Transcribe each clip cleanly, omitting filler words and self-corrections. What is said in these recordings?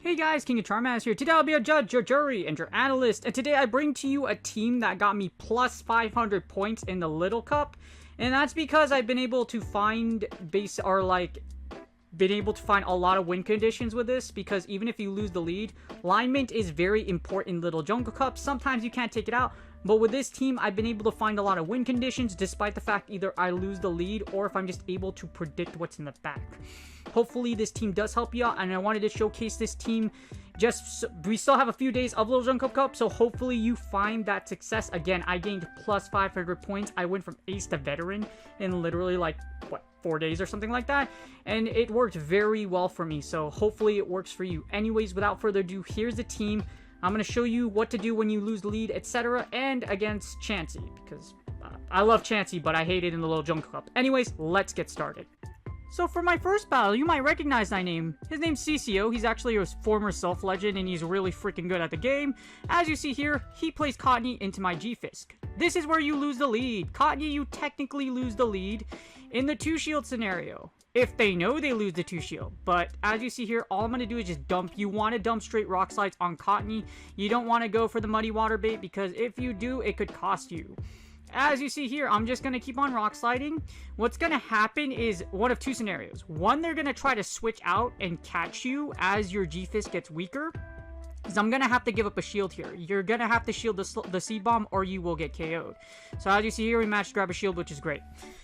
Hey guys, King of Charmander here. Today I'll be a judge, your jury, and your analyst. And today I bring to you a team that got me plus 500 points in the Little Cup. And that's because I've been able to find a lot of win conditions with this, because even if you lose the lead, alignment is very important in Little Jungle Cup. Sometimes you can't take it out, but with this team, I've been able to find a lot of win conditions despite the fact either I lose the lead or if I'm just able to predict what's in the back. Hopefully this team does help you out, and I wanted to showcase this team. We still have a few days of Little Jungle Cup, so hopefully you find that success. Again, I gained plus 500 points. I went from ace to veteran in literally like, what, 4 days or something like that, and it worked very well for me, so hopefully it works for you. Anyways, without further ado, here's the team. I'm going to show you what to do when you lose the lead, etc., and against CHANSEY, because I love CHANSEY, but I hate it in the Little Jungle Cup. Anyways, let's get started. So for my first battle, you might recognize my name. His name's CCO. He's actually a former self-legend, and he's really freaking good at the game. As you see here, he plays Cottonee into my GFisk. This is where you lose the lead. Cottonee, you technically lose the lead in the 2-shield scenario, if they know they lose the 2-shield. But as you see here, all I'm going to do is just dump. You want to dump straight rock slides on Cottonee. You don't want to go for the muddy water bait, because if you do, it could cost you. As you see here, I'm just going to keep on rock sliding. What's going to happen is one of two scenarios. One, they're going to try to switch out and catch you as your GFisk gets weaker, because I'm going to have to give up a shield here. You're going to have to shield the seed bomb or you will get KO'd. So as you see here, we managed to grab a shield, which is great.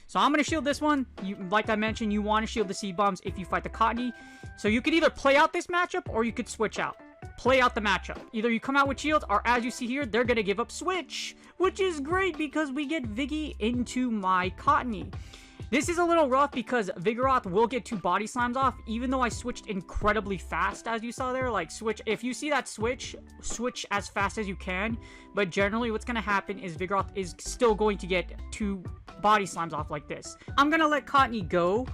So I'm going to shield this one. Like I mentioned, you want to shield the seed bombs if you fight the Cottonee. So you could either play out this matchup or you could switch out. Play out the matchup. Either you come out with shields, or as you see here, they're going to give up switch, which is great because we get Viggy into my Cottonee. This is a little rough because Vigoroth will get 2 body slams off, even though I switched incredibly fast, as you saw there. Like, switch, if you see that switch as fast as you can, but generally what's going to happen is Vigoroth is still going to get 2 body slams off like this. I'm going to let Cottonee go,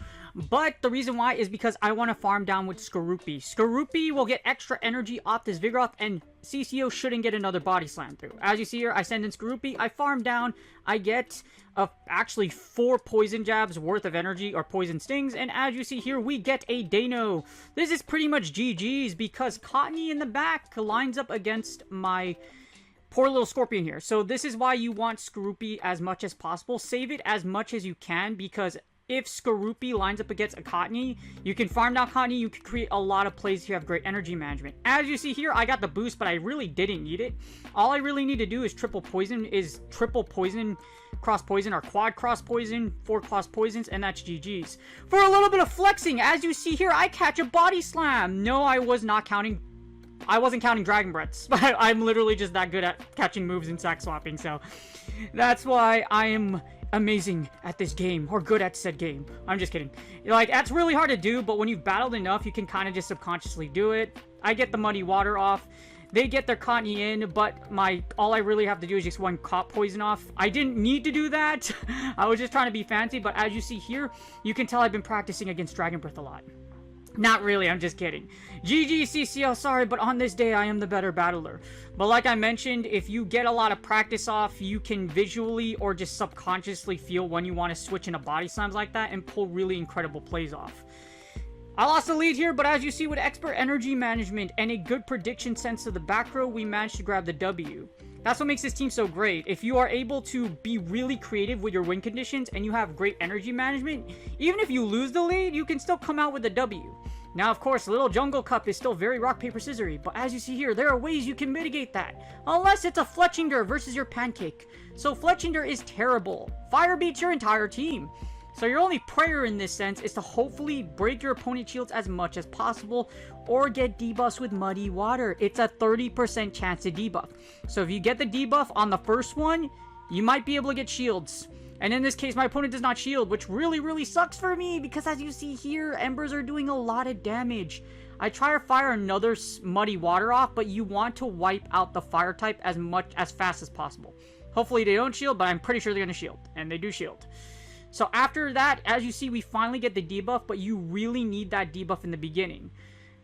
but the reason why is because I want to farm down with Skorupi. Skorupi will get extra energy off this Vigoroth, and CCO shouldn't get another body slam through. As you see here, I send in Skorupi, I farm down, I get actually 4 poison jabs worth of energy, or poison stings, and as you see here, we get a Dano. This is pretty much GG's because Cottonee in the back lines up against my poor little Scorpion here. So this is why you want Skorupi as much as possible. Save it as much as you can, because if Skorupi lines up against a Cottonee, you can farm down Cottonee, you can create a lot of plays if you have great energy management. As you see here, I got the boost, but I really didn't need it. All I really need to do is triple poison, cross poison, or quad cross poison, 4 cross poisons, and that's GG's. For a little bit of flexing, as you see here, I catch a body slam. No, I wasn't counting Dragon Breaths. I'm literally just that good at catching moves and sack swapping, so that's why I am amazing at this game, or good at said game. I'm just kidding. Like, that's really hard to do, but when you've battled enough, you can kind of just subconsciously do it. I get the muddy water off. They get their Cottonee in, but all I really have to do is just 1 cop poison off. I didn't need to do that. I was just trying to be fancy, but as you see here, you can tell I've been practicing against Dragon Breath a lot. Not really, I'm just kidding. GG CCO, sorry, but on this day, I am the better battler. But like I mentioned, if you get a lot of practice off, you can visually or just subconsciously feel when you want to switch into body slams like that and pull really incredible plays off. I lost the lead here, but as you see, with expert energy management and a good prediction sense of the back row, we managed to grab the W. That's what makes this team so great. If you are able to be really creative with your win conditions and you have great energy management, even if you lose the lead, you can still come out with a W. Now, of course, Little Jungle Cup is still very Rock Paper Scissor-y, but as you see here, there are ways you can mitigate that. Unless it's a Fletchinder versus your Pancake. So Fletchinder is terrible. Fire beats your entire team. So your only prayer in this sense is to hopefully break your opponent's shields as much as possible, or get debuffs with Muddy Water. It's a 30% chance to debuff. So if you get the debuff on the first one, you might be able to get shields. And in this case, my opponent does not shield, which really sucks for me, because as you see here, Embers are doing a lot of damage. I try to fire another Muddy Water off, but you want to wipe out the fire type as fast as possible. Hopefully they don't shield, but I'm pretty sure they're going to shield, and they do shield. So after that, as you see, we finally get the debuff, but you really need that debuff in the beginning.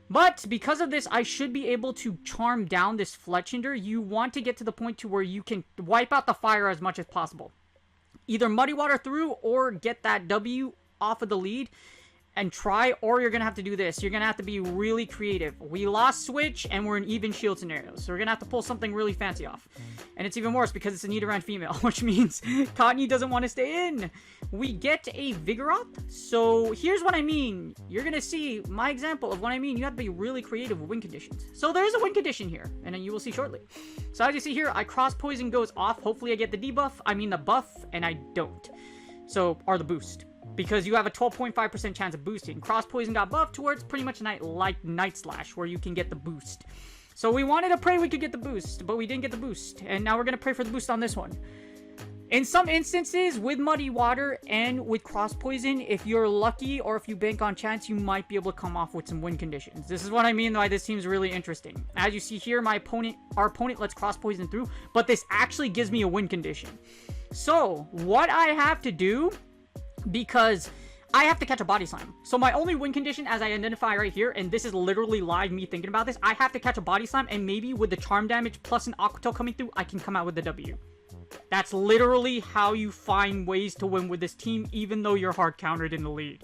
But because of this, I should be able to charm down this Fletchinder. You want to get to the point to where you can wipe out the fire as much as possible. Either Muddy Water through or get that W off of the lead and try, or you're going to have to do this. You're going to have to be really creative. We lost Switch, and we're in even shield scenarios. So we're going to have to pull something really fancy off. And it's even worse because it's a Nidoran female, which means Cottonee doesn't want to stay in. We get a Vigoroth. So here's what I mean. You're going to see my example of what I mean. You have to be really creative with win conditions. So there's a win condition here, and then you will see shortly. So as you see here, I cross poison goes off. Hopefully I get the debuff. I mean the buff, and I don't. So, or the boost. Because you have a 12.5% chance of boosting. Cross Poison got buffed towards pretty much like Night Slash, where you can get the boost. So we wanted to pray we could get the boost, but we didn't get the boost. And now we're going to pray for the boost on this one. In some instances, with Muddy Water and with Cross Poison, if you're lucky or if you bank on chance, you might be able to come off with some win conditions. This is what I mean why this team's really interesting. As you see here, our opponent lets Cross Poison through, but this actually gives me a win condition. So, what I have to do, because I have to catch a Body Slam. So my only win condition, as I identify right here, and this is literally live me thinking about this, I have to catch a Body Slam, and maybe with the charm damage plus an Aqua Tail coming through, I can come out with the W. That's literally how you find ways to win with this team, even though you're hard countered in the lead.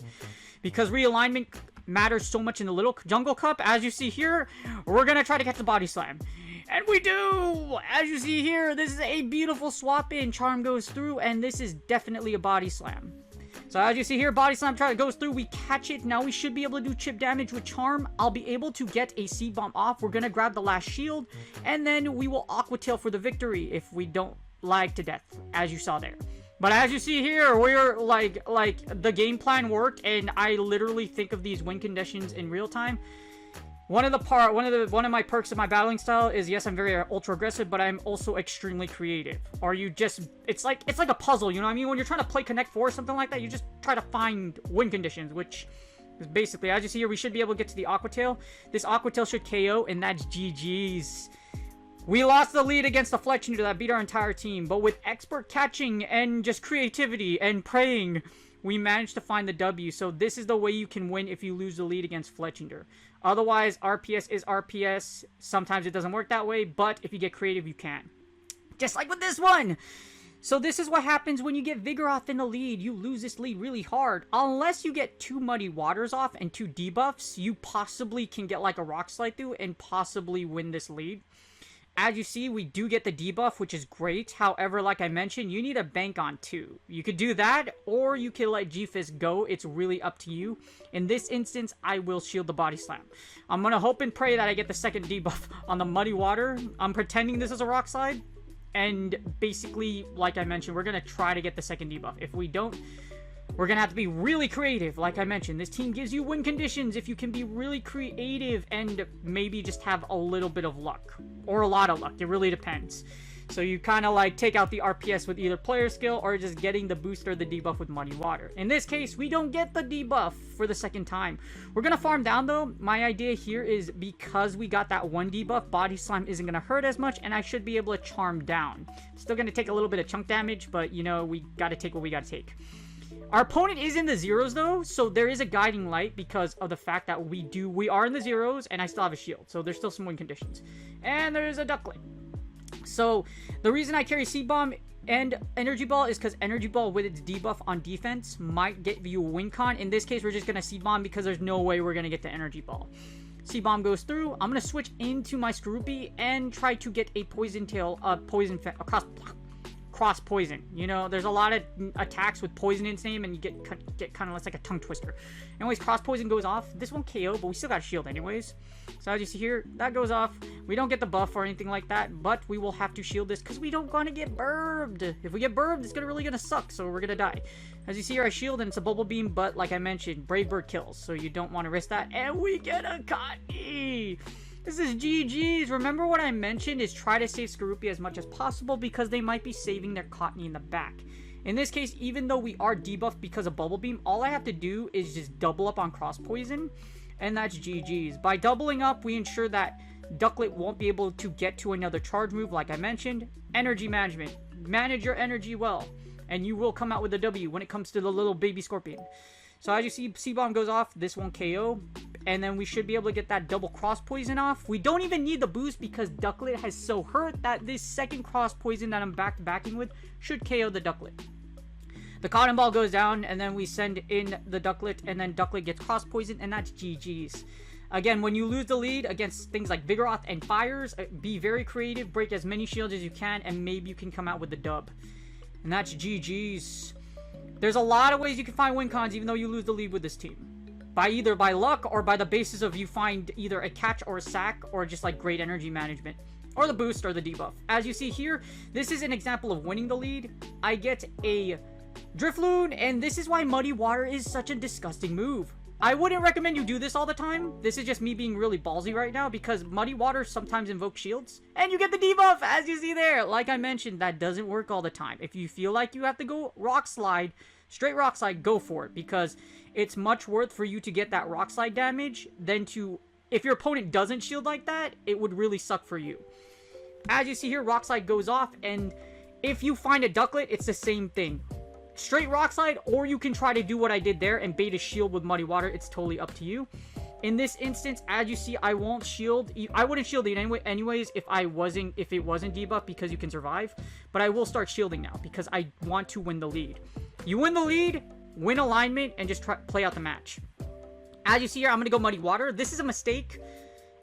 Because realignment matters so much in the Little Jungle Cup. As you see here, we're going to try to catch the Body Slam. And we do! As you see here, this is a beautiful swap in. Charm goes through, and this is definitely a Body Slam. So as you see here, Body Slam goes through, we catch it. Now we should be able to do chip damage with Charm. I'll be able to get a Seed Bomb off. We're going to grab the last shield, and then we will Aqua Tail for the victory if we don't lag to death, as you saw there. But as you see here, we're like the game plan worked, and I literally think of these win conditions in real time. One of my perks of my battling style is, yes, I'm very ultra aggressive, but I'm also extremely creative. Or you just, it's like a puzzle, you know what I mean? When you're trying to play Connect 4 or something like that, you just try to find win conditions, which is basically, as you see here, we should be able to get to the Aqua Tail. This Aqua Tail should KO, and that's GG's. We lost the lead against the Fletchinder that beat our entire team, but with expert catching and just creativity and praying, we managed to find the W. So this is the way you can win if you lose the lead against Fletchinder. Otherwise, RPS is RPS. Sometimes it doesn't work that way, but if you get creative, you can. Just like with this one! So this is what happens when you get Vigoroth in the lead. You lose this lead really hard. Unless you get 2 Muddy Waters off and 2 debuffs, you possibly can get like a Rock Slide through and possibly win this lead. As you see, we do get the debuff, which is great. However, like I mentioned, you need a bank on 2. You could do that, or you can let GFisk go. It's really up to you. In this instance, I will shield the Body Slam. I'm going to hope and pray that I get the second debuff on the Muddy Water. I'm pretending this is a Rock Slide. And basically, like I mentioned, we're going to try to get the second debuff. If we don't, we're going to have to be really creative. Like I mentioned, this team gives you win conditions if you can be really creative and maybe just have a little bit of luck. Or a lot of luck. It really depends. So you kind of like take out the RPS with either player skill or just getting the boost or the debuff with Muddy Water. In this case, we don't get the debuff for the second time. We're going to farm down though. My idea here is because we got that 1 debuff, Body Slam isn't going to hurt as much and I should be able to charm down. Still going to take a little bit of chunk damage, but you know, we got to take what we got to take. Our opponent is in the zeros though, so there is a guiding light because of the fact that we are in the zeros and I still have a shield. So there's still some win conditions. And there's a Duckling. So the reason I carry Seed Bomb and Energy Ball is because Energy Ball with its debuff on defense might get you a win con. In this case, we're just going to Seed Bomb because there's no way we're going to get the Energy Ball. Seed Bomb goes through. I'm going to switch into my Skorupi and try to get a Poison Tail, cross poison. You know, there's a lot of attacks with poison in its name and you get kind of less like a tongue twister. Anyways, cross poison goes off. This won't KO, but we still got a shield anyways. So as you see here, that goes off. We don't get the buff or anything like that, but we will have to shield this because we don't want to get burbed. If we get burbed, it's really gonna suck, so we're gonna die. As you see here, I shield and it's a Bubble Beam, but like I mentioned, Brave Bird kills, so you don't want to risk that. And we get a Cottonee! This is GG's. Remember what I mentioned is try to save Skorupi as much as possible because they might be saving their Cottonee in the back. In this case, even though we are debuffed because of Bubble Beam, all I have to do is just double up on Cross Poison, and that's GG's. By doubling up, we ensure that Ducklet won't be able to get to another charge move like I mentioned. Energy management. Manage your energy well. and you will come out with a W when it comes to the little baby scorpion. So as you see, C-Bomb goes off, this won't KO, and then we should be able to get that double cross poison off. We don't even need the boost because Ducklet has so hurt that this second cross poison that I'm backing with should KO the Ducklet. The Cotton Ball goes down, and then we send in the Ducklet, and then Ducklet gets cross poison, and that's GG's. Again, when you lose the lead against things like Vigoroth and Fliers, be very creative, break as many shields as you can, and maybe you can come out with the dub. And that's GG's. There's a lot of ways you can find win cons even though you lose the lead with this team. Either by luck or by the basis of you find either a catch or a sack or just like great energy management. Or the boost or the debuff. As you see here, this is an example of winning the lead. I get a Drifloon, and this is why Muddy Water is such a disgusting move. I wouldn't recommend you do this all the time. This is just me being really ballsy right now because Muddy Water sometimes invokes shields. And you get the debuff, as you see there. Like I mentioned, that doesn't work all the time. If you feel like you have to go Rock Slide, straight Rock Slide, go for it. Because it's much worth for you to get that Rock Slide damage than to... If your opponent doesn't shield like that, it would really suck for you. As you see here, Rock Slide goes off. And if you find a Ducklet, it's the same thing. Straight Rock Slide, or you can try to do what I did there and bait a shield with Muddy Water. It's totally up to you. In this instance, as you see, I won't shield. I wouldn't shield it anyways if it wasn't debuffed because you can survive. But I will start shielding now because I want to win the lead. You win the lead, win alignment, and just play out the match. As you see here, I'm going to go Muddy Water. This is a mistake.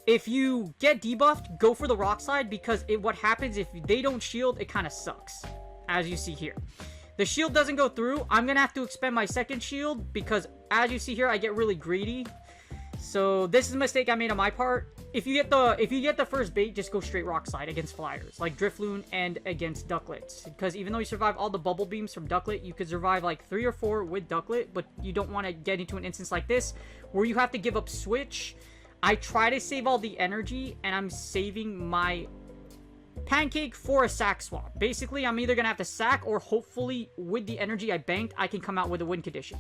If you get debuffed, go for the Rock Slide because what happens if they don't shield, it kind of sucks. As you see here. The shield doesn't go through. I'm going to have to expend my second shield because, as you see here, I get really greedy. So, this is a mistake I made on my part. If you get the first bait, just go straight Rock Slide against Fliers, like Drifloon and against Ducklets. Because even though you survive all the bubble beams from Ducklet, you could survive like 3 or 4 with Ducklet, but you don't want to get into an instance like this where you have to give up Switch. I try to save all the energy, and I'm saving my Pancake for a sack swap. Basically, I'm either going to have to sack or hopefully with the energy I banked, I can come out with a win condition.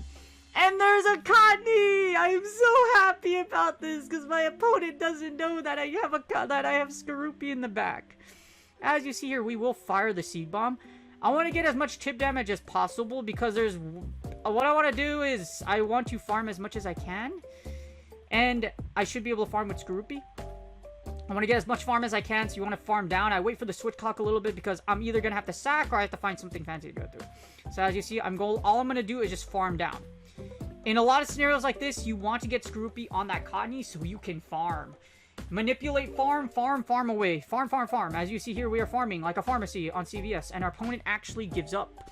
And there's a Cottonee! I'm so happy about this because my opponent doesn't know that I have Skorupi in the back. As you see here, we will fire the Seed Bomb. I want to get as much tip damage as possible because what I want to do is I want to farm as much as I can. And I should be able to farm with Skorupi. I want to get as much farm as I can, so you want to farm down. I wait for the switch clock a little bit because I'm either going to have to sack or I have to find something fancy to go through. So as you see, all I'm going to do is just farm down. In a lot of scenarios like this, you want to get Skorupi on that Cottonee so you can farm. Manipulate, farm away. Farm. As you see here, we are farming like a pharmacy on CVS, and our opponent actually gives up.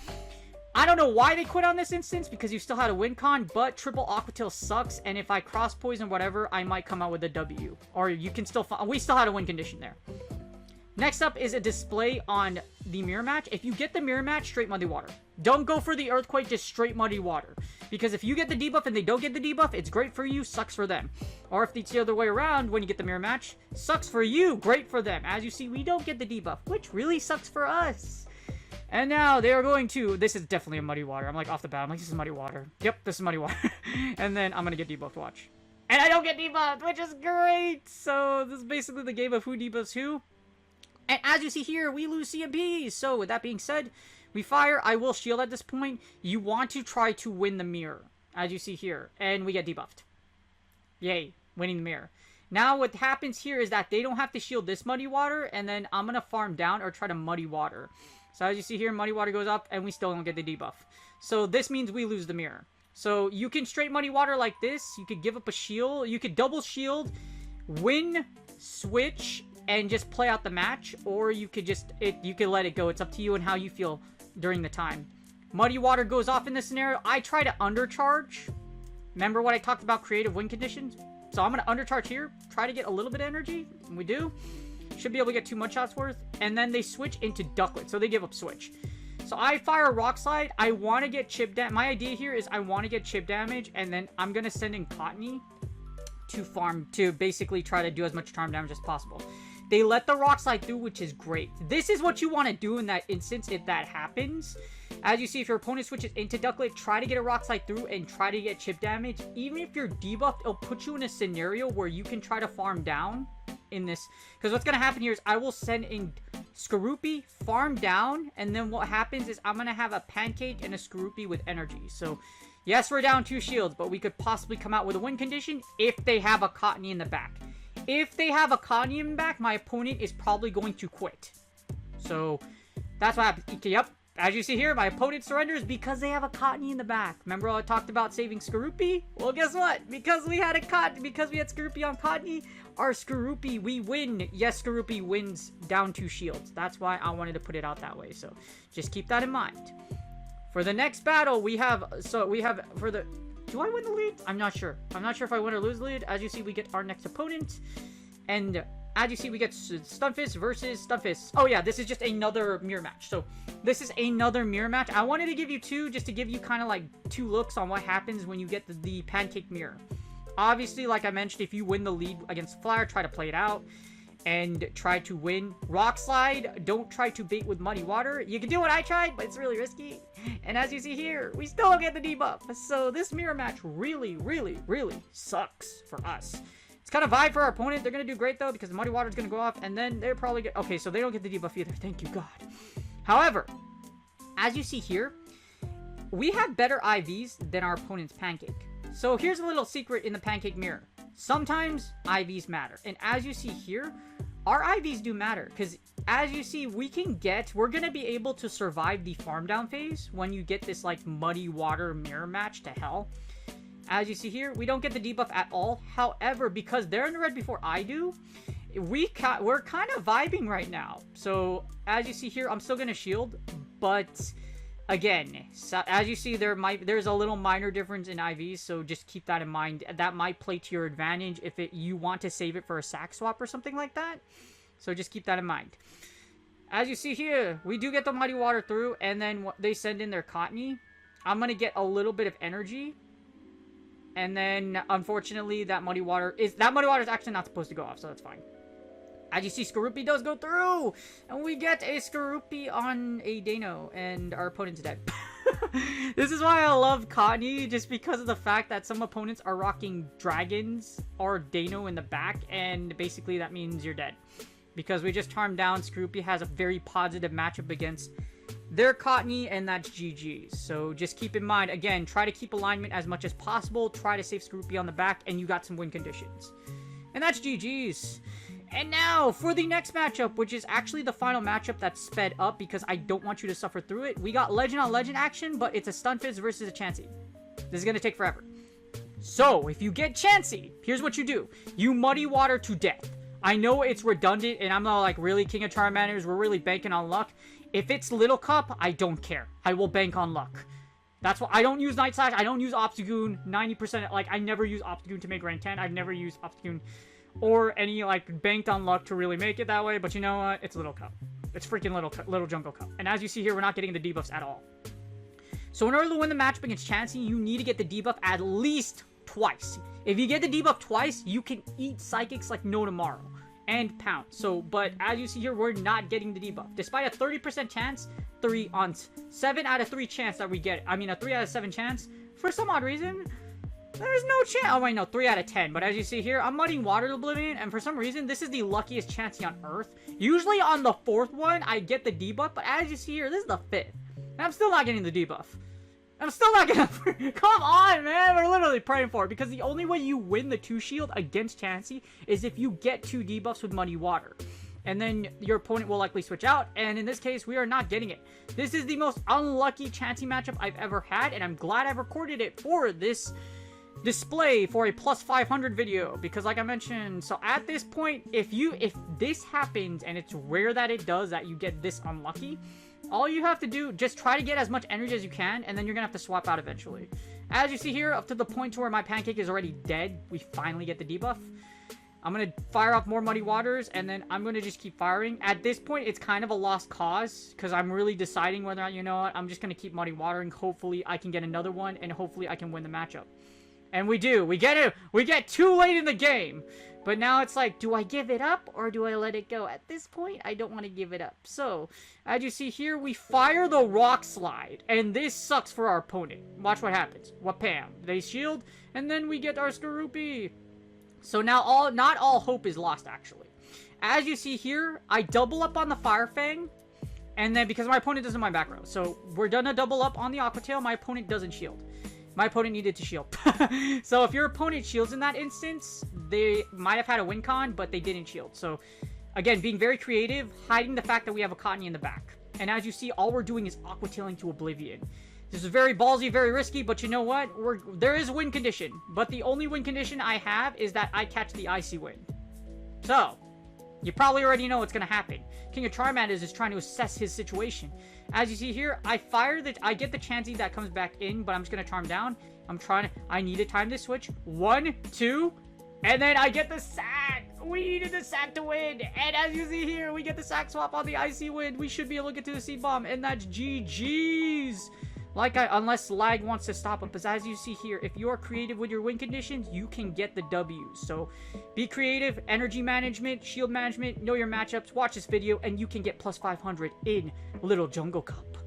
I don't know why they quit on this instance, because you still had a win con, but triple Aquatail sucks, and if I cross poison whatever, I might come out with a W. Or you can still... We still had a win condition there. Next up is a display on the mirror match. If you get the mirror match, straight Muddy Water. Don't go for the Earthquake, just straight Muddy Water. Because if you get the debuff and they don't get the debuff, it's great for you, sucks for them. Or if it's the other way around, when you get the mirror match, sucks for you, great for them. As you see, we don't get the debuff, which really sucks for us. And now they are going to... This is definitely a Muddy Water. I'm like off the bat. I'm like, this is Muddy Water. Yep, this is Muddy Water. And then I'm going to get debuffed, watch. And I don't get debuffed, which is great. So this is basically the game of who debuffs who. And as you see here, we lose CMPs. So with that being said, we fire. I will shield at this point. You want to try to win the mirror, as you see here. And we get debuffed. Yay, winning the mirror. Now what happens here is that they don't have to shield this Muddy Water. And then I'm going to farm down or try to Muddy Water. So as you see here, Muddy Water goes up, and we still don't get the debuff. So this means we lose the mirror. So you can straight Muddy Water like this. You could give up a shield. You could double shield, win, switch, and just play out the match. Or you could just, you could let it go. It's up to you and how you feel during the time. Muddy Water goes off in this scenario. I try to undercharge. Remember what I talked about creative win conditions? So I'm going to undercharge here. Try to get a little bit of energy. And we do. Should be able to get 2 mudshots worth. And then they switch into Ducklet. So they give up switch. So I fire a Rock Slide. I want to get chip damage. My idea here is I want to get chip damage. And then I'm going to send in Cottonee to farm. To basically try to do as much charm damage as possible. They let the Rock Slide through, which is great. This is what you want to do in that instance if that happens. As you see, if your opponent switches into Ducklet, try to get a Rock Slide through and try to get chip damage. Even if you're debuffed, it'll put you in a scenario where you can try to farm down in this. Because what's going to happen here is I will send in Skorupi, farm down, and then what happens is I'm going to have a Pancake and a Skorupi with energy. So, yes, we're down 2 shields, but we could possibly come out with a win condition if they have a Cottonee in the back. If they have a Cottonee in the back, my opponent is probably going to quit. So, that's what happens. Yep. As you see here, my opponent surrenders because they have a Cottonee in the back. Remember how I talked about saving Skorupi? Well, guess what? Because we had Skorupi on Cottonee, our Skorupi, we win. Yes, Skorupi wins down 2 shields. That's why I wanted to put it out that way. So, just keep that in mind. For the next battle, do I win the lead? I'm not sure. I'm not sure if I win or lose the lead. As you see, we get our next opponent. And as you see, we get Stunfisk versus Stunfisk. Oh yeah, this is just another mirror match. So this is another mirror match. I wanted to give you 2 just to give you kind of like 2 looks on what happens when you get the pancake mirror. Obviously, like I mentioned, if you win the lead against Flyer, try to play it out and try to win. Rock slide, don't try to bait with muddy water. You can do what I tried, but it's really risky. And as you see here, we still don't get the debuff. So this mirror match really, really, really sucks for us. It's kind of vibe for our opponent. They're going to do great, though, because the muddy water is going to go off, and then they're probably get... Okay, so they don't get the debuff either. Thank you, God. However, as you see here, we have better IVs than our opponent's pancake. So here's a little secret in the pancake mirror. Sometimes IVs matter. And as you see here, our IVs do matter, because as you see, we're going to be able to survive the farm down phase when you get this, like, muddy water mirror match to hell. As you see here, we don't get the debuff at all. However, because they're in the red before I do, we're kind of vibing right now. So, as you see here, I'm still going to shield. But, again, so as you see, there's a little minor difference in IVs. So, just keep that in mind. That might play to your advantage if you want to save it for a sack swap or something like that. So, just keep that in mind. As you see here, we do get the muddy water through. And then they send in their Cottonee. I'm going to get a little bit of energy. And then, unfortunately, that muddy water is actually not supposed to go off, so that's fine. As you see, Skorupi does go through! And we get a Skorupi on a Dano, and our opponent's dead. This is why I love Cottonee, just because of the fact that some opponents are rocking dragons or Dano in the back, and basically that means you're dead. Because we just charmed down, Skorupi has a very positive matchup against their Cottonee, and that's GG's. So just keep in mind, again, try to keep alignment as much as possible. Try to save Skorupi on the back, and you got some win conditions. And that's GG's. And now, for the next matchup, which is actually the final matchup that's sped up because I don't want you to suffer through it. We got Legend on Legend action, but it's a Stunfisk versus a CHANSEY. This is going to take forever. So, if you get CHANSEY, here's what you do. You muddy water to death. I know it's redundant, and I'm not like, really, King of Charmanders, we're really banking on luck. If it's Little Cup, I don't care. I will bank on luck. That's why I don't use Night Slash. I don't use Obstagoon. 90%, like, I never use Obstagoon to make rank 10. I've never used Obstagoon or any, like, banked on luck to really make it that way. But you know what? It's Little Cup. It's freaking Little Jungle Cup. And as you see here, we're not getting the debuffs at all. So in order to win the matchup against CHANSEY, you need to get the debuff at least twice. If you get the debuff twice, you can eat Psychics like no tomorrow. And pound. So, but as you see here, we're not getting the debuff. Despite a 30% chance, 7 out of 3 chance that we get it. I mean, a 3 out of 7 chance. For some odd reason, there's no chance. Oh, wait, no, 3 out of 10. But as you see here, I'm muddying Water to Oblivion. And for some reason, this is the luckiest CHANSEY on Earth. Usually on the 4th one, I get the debuff. But as you see here, this is the 5th. And I'm still not getting the debuff. I'm still not gonna... Come on, man! We're literally praying for it, because the only way you win the 2 shield against CHANSEY is if you get 2 debuffs with Muddy Water. And then your opponent will likely switch out, and in this case, we are not getting it. This is the most unlucky CHANSEY matchup I've ever had, and I'm glad I've recorded it for this display for a plus 500 video, because like I mentioned, so at this point, if this happens, and it's rare that it does, that you get this unlucky, all you have to do, just try to get as much energy as you can, and then you're gonna have to swap out eventually. As you see here, up to the point to where my pancake is already dead, we finally get the debuff. I'm gonna fire off more Muddy Waters, and then I'm gonna just keep firing. At this point, it's kind of a lost cause, because I'm really deciding whether or not, you know what, I'm just gonna keep Muddy Watering. Hopefully, I can get another one, and hopefully, I can win the matchup. And we do. We get it. We get too late in the game. But now it's like, do I give it up or do I let it go? At this point, I don't want to give it up. So, as you see here, we fire the Rock Slide. And this sucks for our opponent. Watch what happens. Wapam. They shield. And then we get our Skorupi. So now not all hope is lost, actually. as you see here, I double up on the Fire Fang. And then, because my opponent doesn't mind back row. So, we're gonna double up on the Aqua Tail. My opponent doesn't shield. My opponent needed to shield. So, if your opponent shields in that instance, they might have had a win con, but they didn't shield. So, again, being very creative, hiding the fact that we have a Cottonee in the back. And as you see, all we're doing is Aqua Tailing to Oblivion. This is very ballsy, very risky, but you know what? There is win condition. But the only win condition I have is that I catch the Icy Wind. So, you probably already know what's going to happen. King of Charmanders is trying to assess his situation. As you see here, I get the Chansey that comes back in, but I'm just going to Charm down. I need to time this switch. 1, 2, and then I get the sack. We needed the sack to win. And as you see here, we get the sack swap on the Icy Wind. We should be able to get to the Seed Bomb, and that's GG's. Unless lag wants to stop it. But as you see here, if you are creative with your win conditions, you can get the W's. So be creative, energy management, shield management, know your matchups, watch this video, and you can get plus 500 in Little Jungle Cup.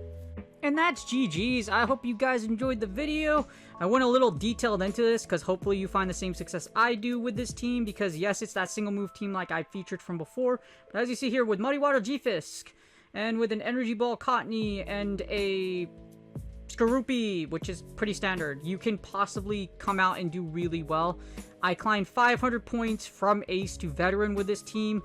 And that's GG's. I hope you guys enjoyed the video. I went a little detailed into this because hopefully you find the same success I do with this team. Because yes, it's that single move team like I featured from before. But as you see here with Muddy Water GFisk, and with an Energy Ball Cottonee and a Skorupi, which is pretty standard, you can possibly come out and do really well. I climbed 500 points from Ace to Veteran with this team,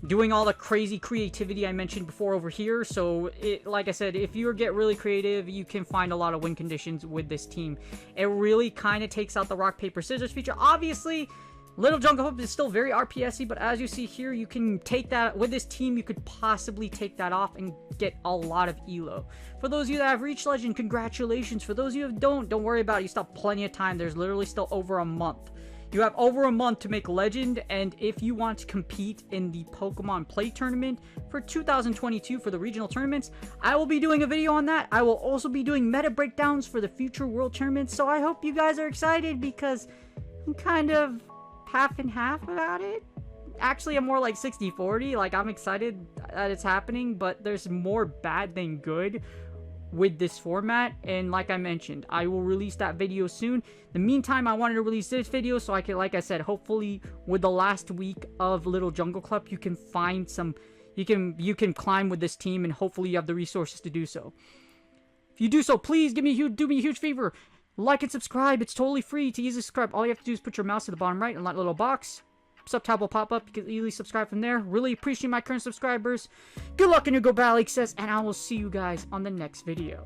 doing all the crazy creativity I mentioned before over here. So, like I said, if you get really creative, you can find a lot of win conditions with this team. It really kind of takes out the Rock Paper Scissors feature. Obviously, Little Jungle Cup is still very RPSy, but as you see here, you can take that, with this team, you could possibly take that off and get a lot of elo. For those of you that have reached Legend, congratulations. For those of you who don't worry about it. You still have plenty of time. There's literally still over a month. You have over a month to make Legend, and if you want to compete in the Pokemon Play Tournament for 2022 for the regional tournaments, I will be doing a video on that. I will also be doing meta breakdowns for the future World Tournaments, so I hope you guys are excited because I'm kind of half and half about it. Actually, I'm more like 60-40. Like, I'm excited that it's happening, but there's more bad than good with this format. And like I mentioned, I will release that video soon. In the meantime, I wanted to release this video so I can, like I said, hopefully with the last week of Little Jungle Club, you can find some, you can climb with this team, and hopefully you have the resources to do so. If you do so, please do me a huge favor. Like and subscribe. It's totally free to easily subscribe. All you have to do is put your mouse to the bottom right and that little box. Sub tab will pop up. You can easily subscribe from there. Really appreciate my current subscribers. Good luck in your Go Battle Success, and I will see you guys on the next video.